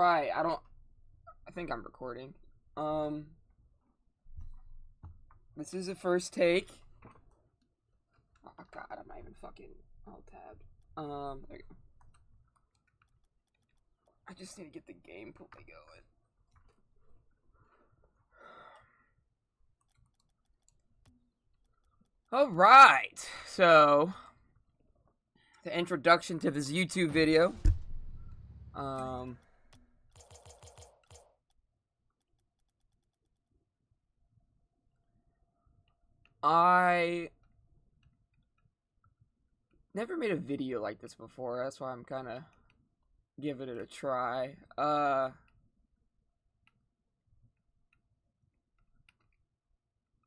Alright, I think I'm recording. Um, this is a first take. Oh god, I'm not even fucking all tabbed. There you go. I just need to get the gameplay going. Alright, so, the introduction to this YouTube video. I never made a video like this before, that's why I'm kind of giving it a try. I'm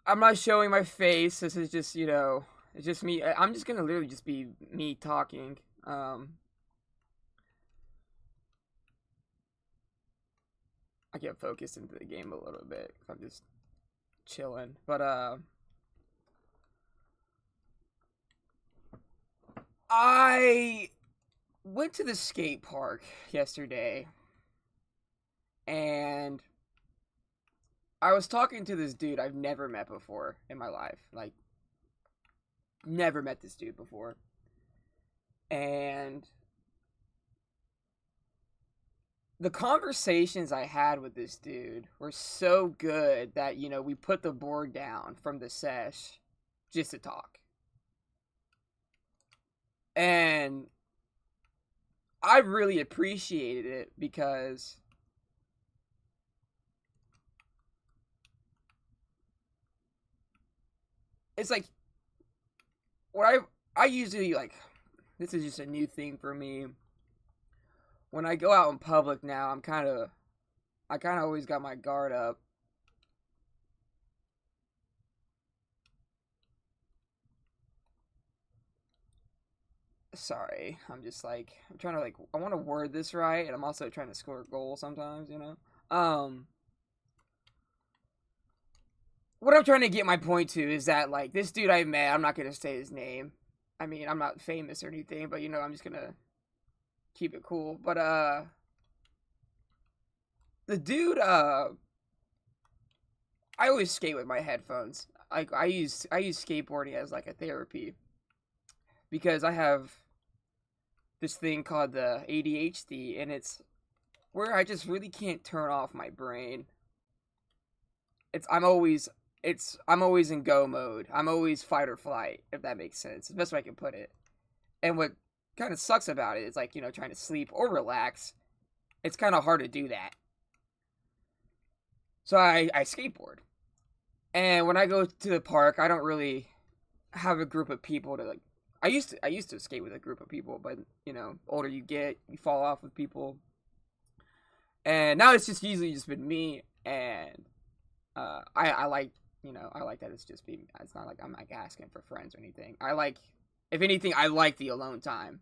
not showing my face, this is just, it's just me. I'm just gonna literally just be me talking. I get focused into the game a little bit, I'm just chilling, but, I went to the skate park yesterday, and I was talking to this dude I've never met before in my life. Like, never met this dude before. And the conversations I had with this dude were so good that, we put the board down from the sesh just to talk. And I really appreciated it because it's like what I usually like. This is just a new thing for me. When I go out in public now, I kind of always got my guard up. Sorry, I'm just like, I'm trying to I want to word this right, and I'm also trying to score a goal sometimes, What I'm trying to get my point to is that, this dude I met, I'm not going to say his name. I mean, I'm not famous or anything, but, I'm just going to keep it cool. But, the dude, I always skate with my headphones. I use skateboarding as, a therapy. Because I have this thing called the ADHD, and it's where I just really can't turn off my brain. I'm always in go mode. I'm always fight or flight, if that makes sense. The best way I can put it. And what kind of sucks about it is trying to sleep or relax. It's kind of hard to do that. So I skateboard. And when I go to the park, I don't really have a group of people to I used to skate with a group of people, but older you get, you fall off with people. And now it's just usually just been me, and I like that it's just me. It's not like I'm asking for friends or anything. If anything, I like the alone time.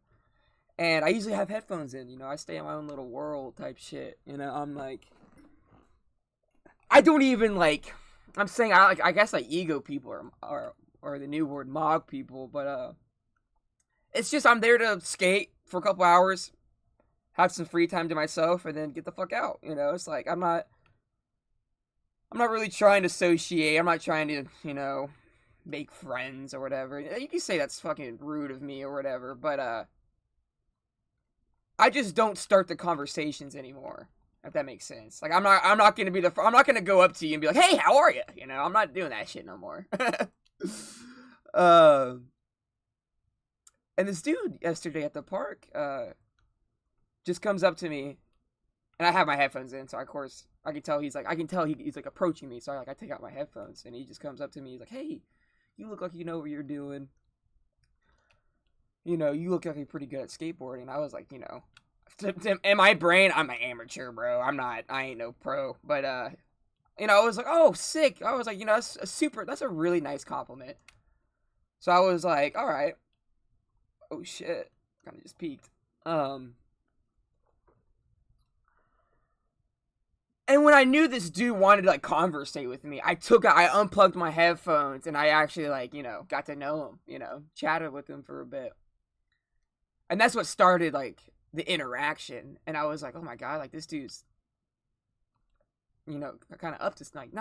And I usually have headphones in, I stay in my own little world type shit. I'm I don't even I'm saying I guess ego people or the new word mog people, but it's just I'm there to skate for a couple hours, have some free time to myself, and then get the fuck out. It's I'm not really trying to associate. I'm not trying to, make friends or whatever. You can say that's fucking rude of me or whatever, but I just don't start the conversations anymore. If that makes sense. I'm not gonna be I'm not gonna go up to you and be like, hey, how are you? I'm not doing that shit no more. And this dude yesterday at the park, just comes up to me, and I have my headphones in, so of course I can tell he's approaching me. So I take out my headphones, and he just comes up to me. He's like, "Hey, you look like you know what you're doing. You look like you're pretty good at skateboarding." I was like, in my brain, I'm an amateur, bro. I ain't no pro, but I was like, "Oh, sick." I was like, that's a really nice compliment. So I was like, all right. Oh shit, kind of just peeked. And when I knew this dude wanted to conversate with me, I unplugged my headphones, and I actually got to know him, chatted with him for a bit. And that's what started the interaction, and I was like, oh my god, like this dude's, you know, kind of up to like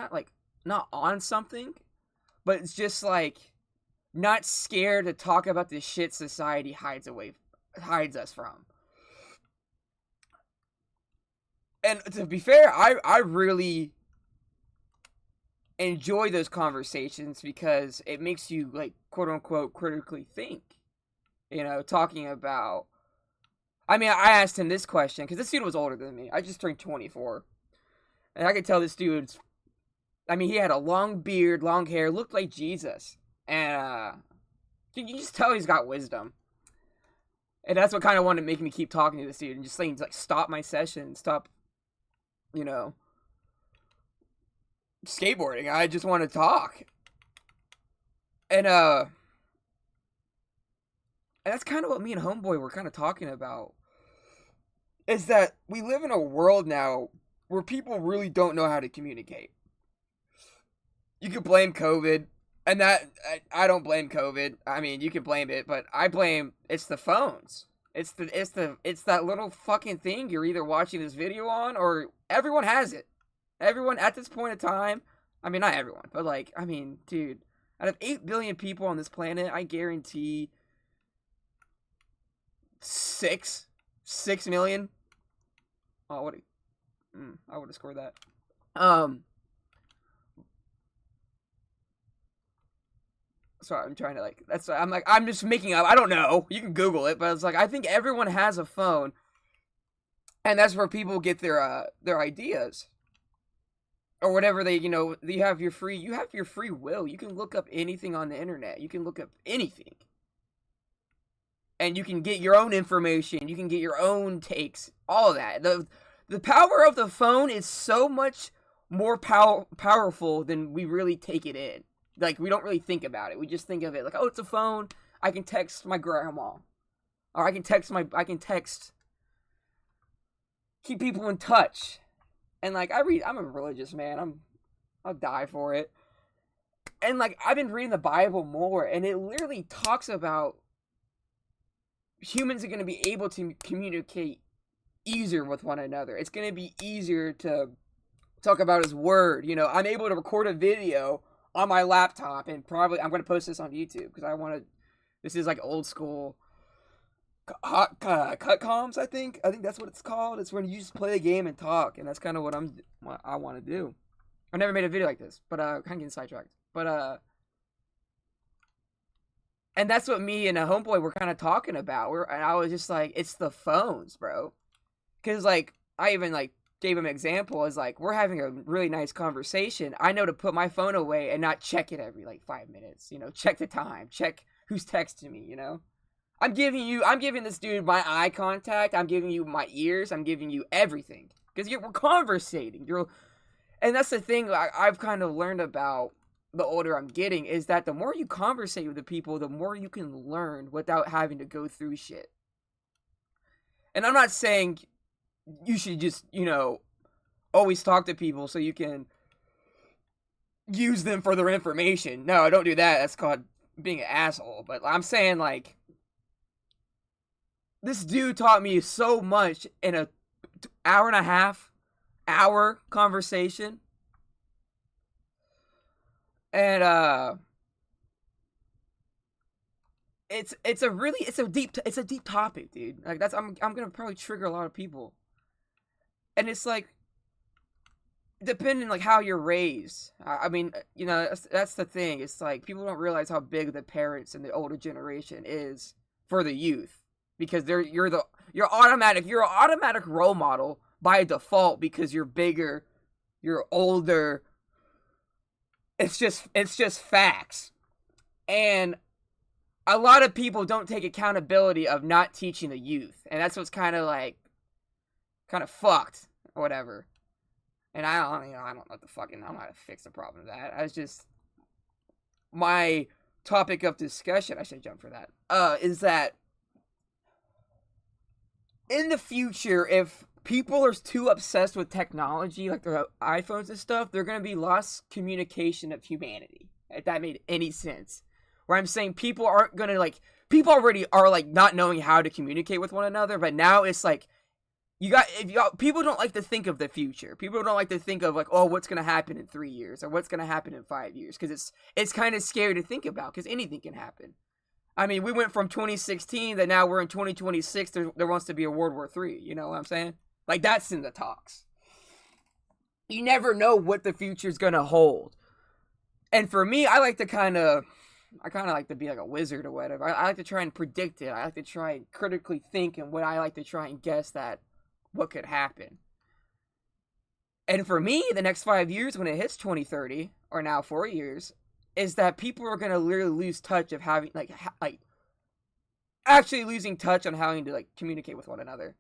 not on something, but it's just like not scared to talk about the shit society hides us from. And to be fair, I really enjoy those conversations because it makes you, like, quote unquote critically think, you know, talking about, I mean, I asked him this question because this dude was older than me. I just turned 24, and I could tell this dude's, I mean, he had a long beard, long hair, looked like Jesus, and you can just tell he's got wisdom. And that's what kind of wanted to make me keep talking to this dude and just saying, like, stop my session, stop, you know, skateboarding. I just want to talk. And that's kind of what me and Homeboy were kind of talking about. Is that we live in a world now where people really don't know how to communicate. You could blame COVID, and that I don't blame COVID. I mean, you can blame it, but I blame it's the phones. It's that little fucking thing you're either watching this video on, or everyone has it. Everyone at this point in time, I mean, not everyone, but like, I mean, dude, out of 8 billion people on this planet, I guarantee 6 million. Oh, what? I would have scored that. Sorry, I'm trying to, like, I'm just making up. I don't know. You can Google it, but it's like, I think everyone has a phone, and that's where people get their ideas. Or whatever they, you know, you have your free will. You can look up anything on the internet. You can look up anything. And you can get your own information. You can get your own takes. All of that. The power of the phone is so much more powerful than we really take it in. Like, we don't really think about it. We just think of it like, oh, it's a phone. I can text my grandma. Or I can keep people in touch. And, like, I'm a religious man. I'll die for it. And, like, I've been reading the Bible more, and it literally talks about humans are going to be able to communicate easier with one another. It's going to be easier to talk about His Word. You know, I'm able to record a video on my laptop, and probably I'm going to post this on YouTube, because I want to, this is, like, old school cut comms, I think that's what it's called. It's when you just play a game and talk, and that's kind of what I want to do. I never made a video like this, but kind of getting sidetracked. But and that's what me and a Homeboy were kind of talking about. And I was just like, it's the phones, bro. Because, like, I even, like, gave him an example as, like, we're having a really nice conversation. I know to put my phone away and not check it every, like, 5 minutes. You know, check the time, check who's texting me. You know. I'm giving this dude my eye contact. I'm giving you my ears. I'm giving you everything. Because we're conversating. And that's the thing I've kind of learned about the older I'm getting, is that the more you conversate with the people, the more you can learn without having to go through shit. And I'm not saying you should just, you know, always talk to people so you can use them for their information. No, don't do that. That's called being an asshole. But I'm saying, like, this dude taught me so much in a hour conversation. And it's a deep topic, dude. Like, I'm gonna probably trigger a lot of people. And it's like, depending, like, how you're raised. I mean, you know, that's the thing. It's like, people don't realize how big the parents and the older generation is for the youth. Because you're an automatic role model by default, because you're bigger, you're older. It's just facts. And a lot of people don't take accountability of not teaching the youth. And that's what's kind of fucked or whatever. And I don't know what the fucking, I'm not gonna fix the problem of that. I was just, my topic of discussion, I should jump for that, is that in the future, if people are too obsessed with technology, like their iPhones and stuff, they're going to be lost communication of humanity. If that made any sense. Where I'm saying people aren't going to, like, people already are like not knowing how to communicate with one another, but now it's like people don't like to think of the future. People don't like to think of like, oh, what's gonna happen in 3 years or what's gonna happen in 5 years, because it's kind of scary to think about, because anything can happen. I mean, we went from 2016 that now we're in 2026. There wants to be a World War III. You know what I'm saying? Like, that's in the talks. You never know what the future's gonna hold. And for me, I kind of like to be like a wizard or whatever. I like to try and predict it. I like to try and critically think, and what I like to try and guess that what could happen. And for me, the next 5 years, when it hits 2030, or now 4 years, is that people are going to literally lose touch of having, like actually losing touch on having to, like, communicate with one another.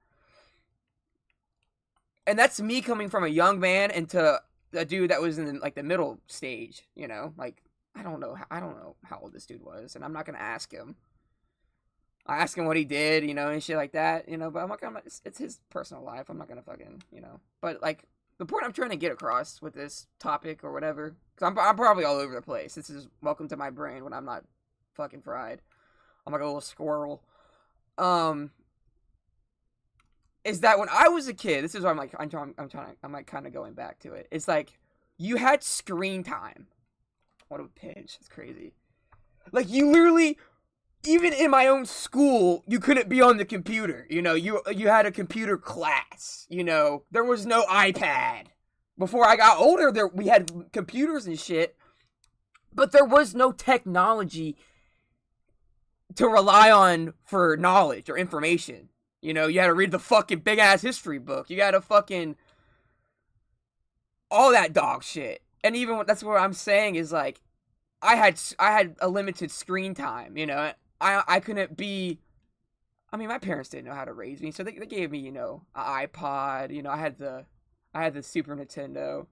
And that's me coming from a young man into a dude that was in, like, the middle stage, you know? Like, I don't know how old this dude was, and I'm not going to ask him. I ask him what he did, you know, and shit like that, you know, but it's his personal life. I'm not gonna fucking, you know. But, like, the point I'm trying to get across with this topic or whatever, because I'm probably all over the place. This is welcome to my brain when I'm not fucking fried. I'm like a little squirrel. Is that when I was a kid, this is why I'm like kind of going back to it. It's like, you had screen time. What a pinch. It's crazy. Like, you literally... Even in my own school, you couldn't be on the computer, you know, you had a computer class, you know, there was no iPad. Before I got older, we had computers and shit, but there was no technology to rely on for knowledge or information. You know, you had to read the fucking big-ass history book, you gotta fucking... all that dog shit. And even, that's what I'm saying is, like, I had a limited screen time, you know. I couldn't be... I mean, my parents didn't know how to raise me, so they gave me, you know, an iPod. You know, I had the Super Nintendo.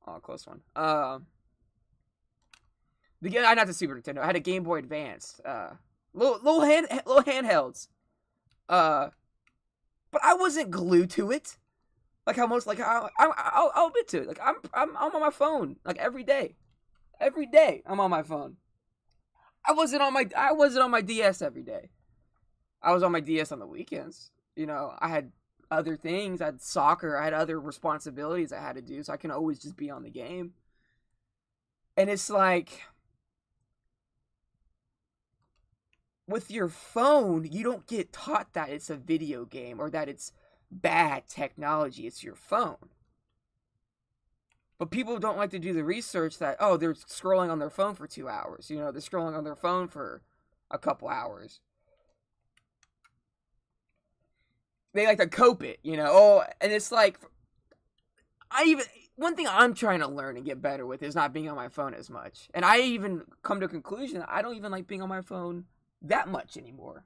Oh, close one. Not the Super Nintendo. I had a Game Boy Advance. Little handhelds. But I wasn't glued to it. Like how most, like, I'll admit to it. Like, I'm on my phone, like, every day. Every day I'm on my phone. I wasn't on my DS every day. I was on my DS on the weekends. You know, I had other things. I had soccer. I had other responsibilities I had to do, so I can always just be on the game. And it's like, with your phone, you don't get taught that it's a video game or that it's bad technology. It's your phone. But people don't like to do the research that, oh, they're scrolling on their phone for 2 hours. You know, they're scrolling on their phone for a couple hours. They like to cope it, you know. Oh, and it's like, one thing I'm trying to learn and get better with is not being on my phone as much. And I even come to a conclusion that I don't even like being on my phone that much anymore.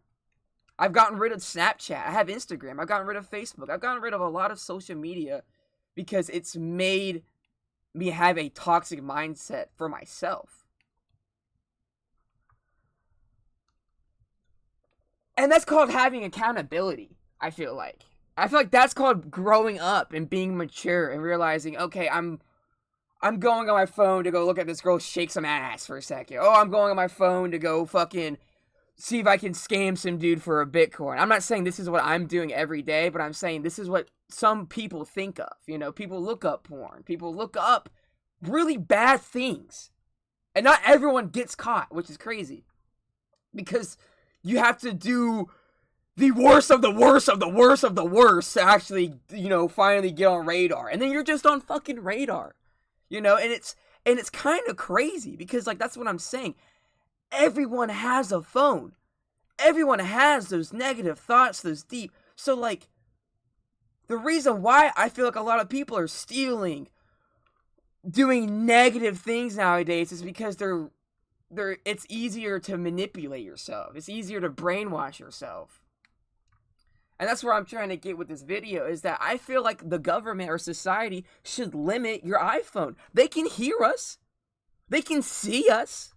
I've gotten rid of Snapchat. I have Instagram. I've gotten rid of Facebook. I've gotten rid of a lot of social media because it's made me have a toxic mindset for myself. And that's called having accountability, I feel like. I feel like that's called growing up and being mature and realizing, okay, I'm going on my phone to go look at this girl shake some ass for a second. Oh, I'm going on my phone to go fucking see if I can scam some dude for a Bitcoin. I'm not saying this is what I'm doing every day, but I'm saying this is what some people think of. You know, people look up porn. People look up really bad things. And not everyone gets caught, which is crazy. Because you have to do the worst of the worst of the worst of the worst to actually, you know, finally get on radar. And then you're just on fucking radar. You know, and it's kind of crazy because, like, that's what I'm saying. Everyone has a phone. Everyone has those negative thoughts, those deep. So, like, the reason why I feel like a lot of people are stealing, doing negative things nowadays is because it's easier to manipulate yourself. It's easier to brainwash yourself. And that's where I'm trying to get with this video, is that I feel like the government or society should limit your iPhone. They can hear us. They can see us.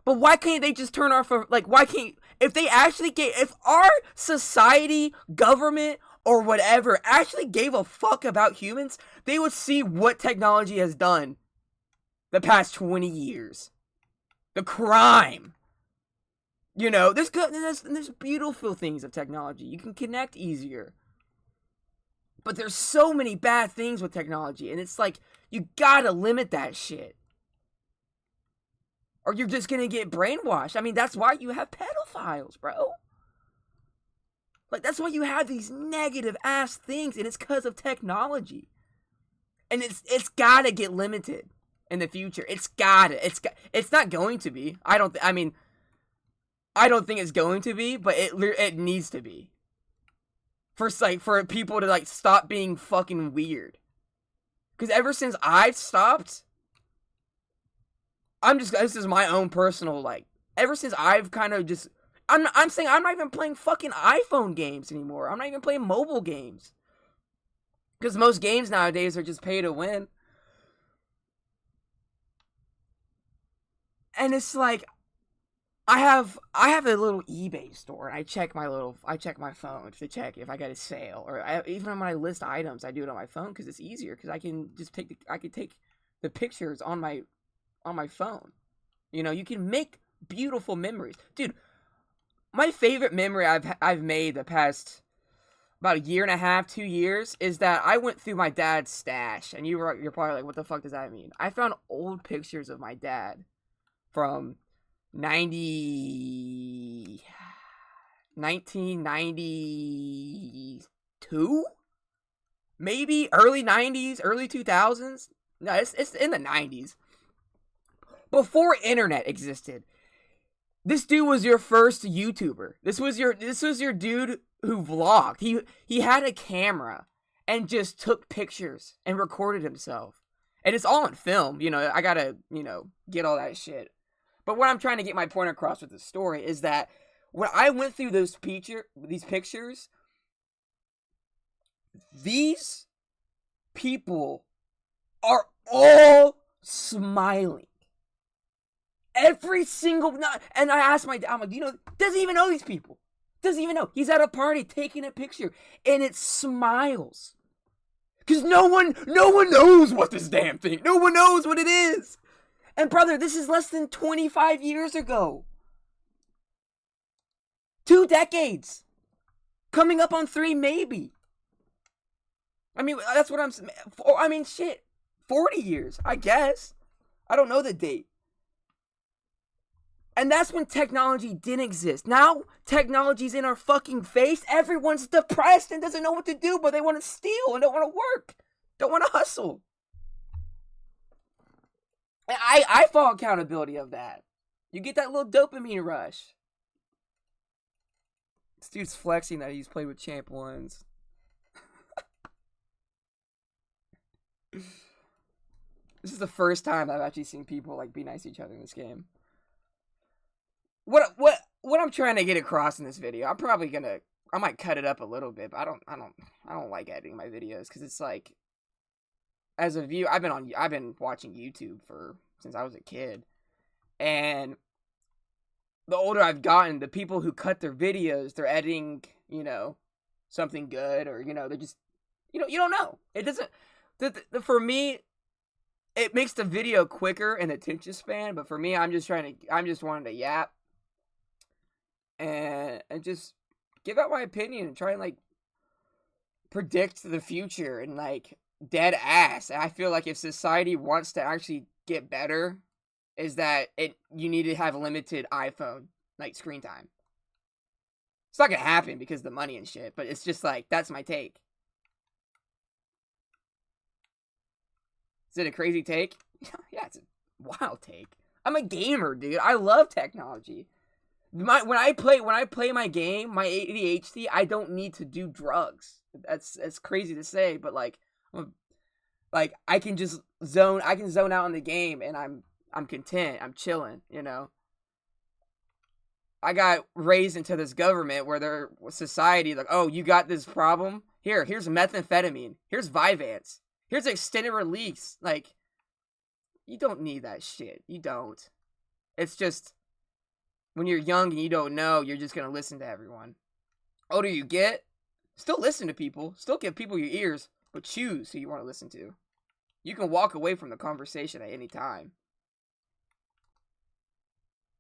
But why can't they just turn off, like, why can't, if our society, government, or whatever actually gave a fuck about humans, they would see what technology has done the past 20 years. the crime. You know, there's beautiful things of technology. You can connect easier. But there's so many bad things with technology, and it's like, you gotta limit that shit. Or you're just gonna get brainwashed. I mean, that's why you have pedophiles, bro. Like, that's why you have these negative ass things, and it's because of technology. And it's gotta get limited in the future. It's not going to be. I don't think it's going to be, but it needs to be. For people to, like, stop being fucking weird. Because ever since I've stopped, this is my own personal, like, ever since I've kind of just, I'm saying I'm not even playing fucking iPhone games anymore. I'm not even playing mobile games. Because most games nowadays are just pay to win. And it's like, I have a little eBay store, and I check my phone to check if I get a sale, or even when I list items, I do it on my phone because it's easier, because I can just take the pictures on my phone. You know, you can make beautiful memories, dude. My favorite memory I've made the past about a year and a half, 2 years, is that I went through my dad's stash, and you're probably like, what the fuck does that mean? I found old pictures of my dad from 1992, maybe early 90s, early 2000s. No, it's in the 90s, before internet existed. This dude was your first YouTuber. This was your dude who vlogged. He had a camera and just took pictures and recorded himself, and it's all on film. You know, I gotta, get all that shit. But what I'm trying to get my point across with the story is that when I went through these pictures, these people are all smiling. Every single, and I asked my dad, I'm like, doesn't even know these people. Doesn't even know. He's at a party taking a picture, and it smiles. Because no one knows what this damn thing. No one knows what it is. And brother, this is less than 25 years ago. 2 decades. Coming up on 3, maybe. I mean, that's what I'm saying. I mean, shit. 40 years, I guess. I don't know the date. And that's when technology didn't exist. Now, technology's in our fucking face. Everyone's depressed and doesn't know what to do, but they want to steal and don't want to work. Don't want to hustle. I fall accountability of that. You get that little dopamine rush. This dude's flexing that he's played with Champ 1s. This is the first time I've actually seen people, like, be nice to each other in this game. What I'm trying to get across in this video, I might cut it up a little bit, but I don't like editing my videos, because it's like, as a viewer, I've been watching YouTube since I was a kid, and the older I've gotten, the people who cut their videos, they're editing, something good, or they're just, you don't know. It doesn't. For me, it makes the video quicker and the attention span, but for me, I'm just wanting to yap and just give out my opinion and try and, like, predict the future and, like, dead ass. And I feel like if society wants to actually get better, is that you need to have limited iPhone, like, screen time. It's not gonna happen because of the money and shit, but it's just like, that's my take. Is it a crazy take? Yeah, it's a wild take. I'm a gamer, dude. I love technology. When I play my game, my ADHD, I don't need to do drugs. That's crazy to say, but like I can just zone out in the game, and I'm content. I'm chilling, I got raised into this government where society, like, oh, you got this problem? Here's methamphetamine. Here's Vyvanse. Here's extended release. Like, you don't need that shit. You don't. It's just, when you're young and you don't know, you're just going to listen to everyone. Older you get, still listen to people. Still give people your ears, but choose who you want to listen to. You can walk away from the conversation at any time.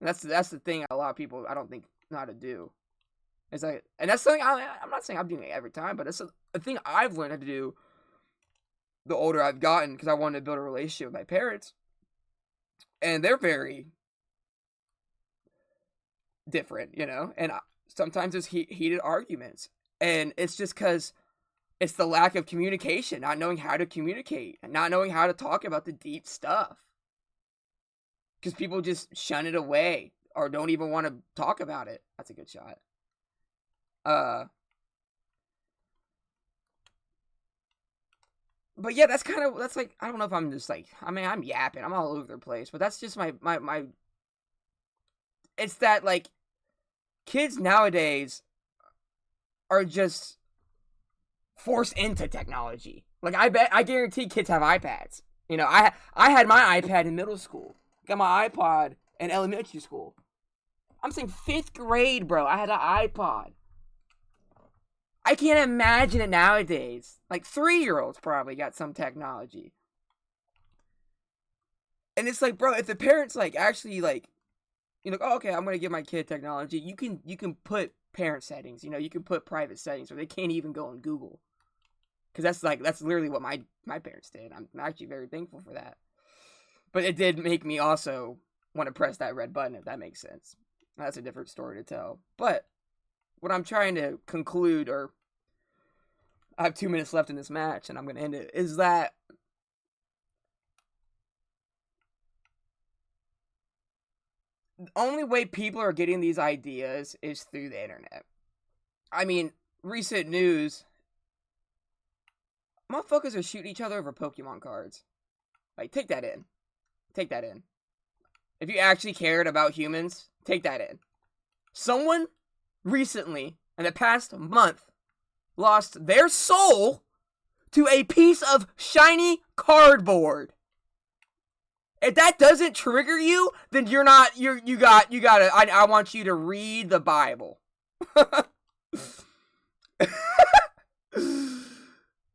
And that's the thing a lot of people I don't think know how to do. It's like, and that's something I'm not saying I'm doing it every time, but it's a thing I've learned how to do the older I've gotten, because I wanted to build a relationship with my parents, and they're very different, you know. And sometimes there's heated arguments, and it's just because it's the lack of communication, not knowing how to communicate, and not knowing how to talk about the deep stuff. Because people just shun it away or don't even want to talk about it. That's a good shot. But yeah, that's like, I don't know if I'm just like, I mean, I'm yapping, I'm all over the place, but that's just my it's that, like, kids nowadays are just forced into technology. Like, I guarantee kids have iPads. You know, I had my iPad in middle school. Got my iPod in elementary school. I'm saying 5th grade, bro. I had an iPod. I can't imagine it nowadays. Like, 3-year-olds probably got some technology. And it's like, bro, if the parents, like, actually, like, you know, oh, okay, I'm gonna give my kid technology. You can put parent settings. You know, you can put private settings where they can't even go on Google. Because that's literally what my parents did. I'm actually very thankful for that. But it did make me also want to press that red button, if that makes sense. That's a different story to tell. But what I'm trying to conclude, or I have 2 minutes left in this match and I'm going to end it, is that the only way people are getting these ideas is through the internet. I mean, recent news, motherfuckers are shooting each other over Pokemon cards. Like, take that in. Take that in. If you actually cared about humans, take that in. Someone recently, in the past month, lost their soul to a piece of shiny cardboard. If that doesn't trigger you, then you gotta, I want you to read the Bible.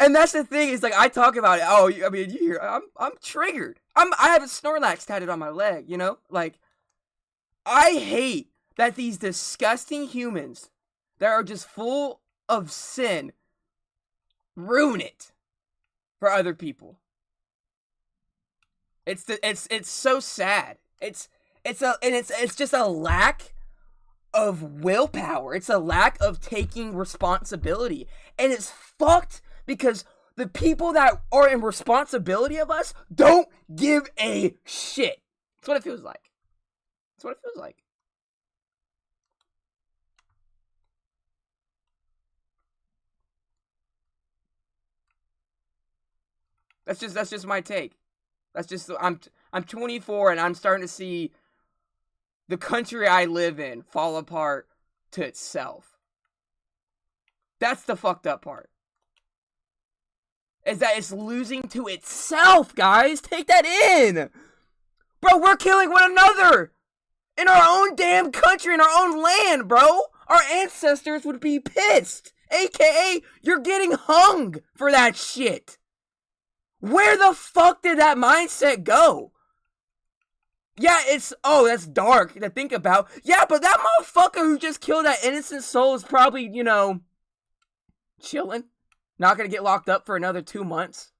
And that's the thing, is like, I talk about it. Oh, I mean, you hear, I'm triggered. I have a Snorlax tattooed on my leg, you know? Like, I hate that these disgusting humans that are just full of sin ruin it for other people. It's so sad. It's just a lack of willpower. It's a lack of taking responsibility. And it's fucked because the people that are in responsibility of us don't give a shit. That's what it feels like. That's what it feels like. That's just my take. That's just, I'm 24 and I'm starting to see the country I live in fall apart to itself. That's the fucked up part. Is that it's losing to itself, guys. Take that in. Bro, we're killing one another in our own damn country, in our own land, bro. Our ancestors would be pissed. AKA, you're getting hung for that shit. Where the fuck did that mindset go? Yeah, that's dark to think about. Yeah, but that motherfucker who just killed that innocent soul is probably, you know, chilling. Not gonna get locked up for another 2 months.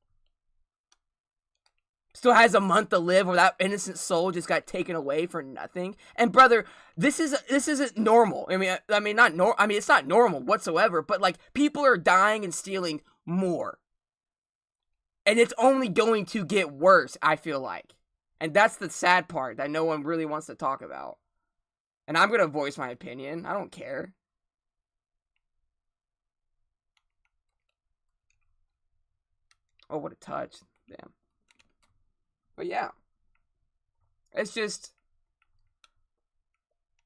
Still has a month to live where that innocent soul just got taken away for nothing. And brother, this isn't normal. I mean, it's not normal whatsoever, but like, people are dying and stealing more. And it's only going to get worse, I feel like. And that's the sad part that no one really wants to talk about. And I'm going to voice my opinion. I don't care. Oh, what a touch. Damn. But yeah. It's just,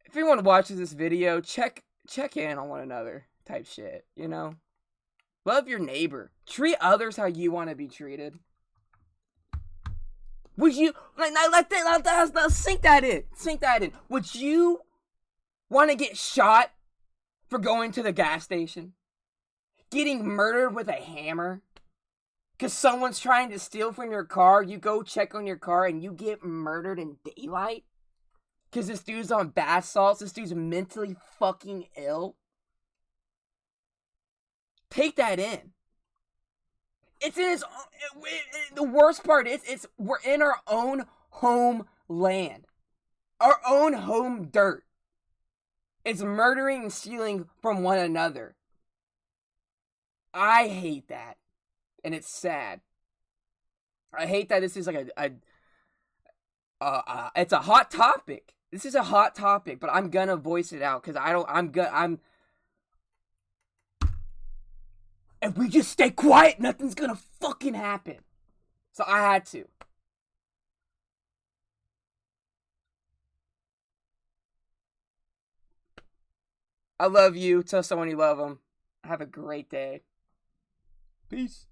if anyone watches this video, check in on one another type shit, you know? Love your neighbor. Treat others how you want to be treated. Would you, let's sink that in. Sink that in. Would you want to get shot for going to the gas station? Getting murdered with a hammer? Because someone's trying to steal from your car, you go check on your car and you get murdered in daylight? because this dude's on bath salts. This dude's mentally fucking ill. Take that in. It's in its. The worst part is, we're in our own homeland, our own home dirt. It's murdering and stealing from one another. I hate that, and it's sad. I hate that this is like it's a hot topic. This is a hot topic, but I'm gonna voice it out because if we just stay quiet, nothing's gonna fucking happen. So I had to. I love you. Tell someone you love them. Have a great day. Peace.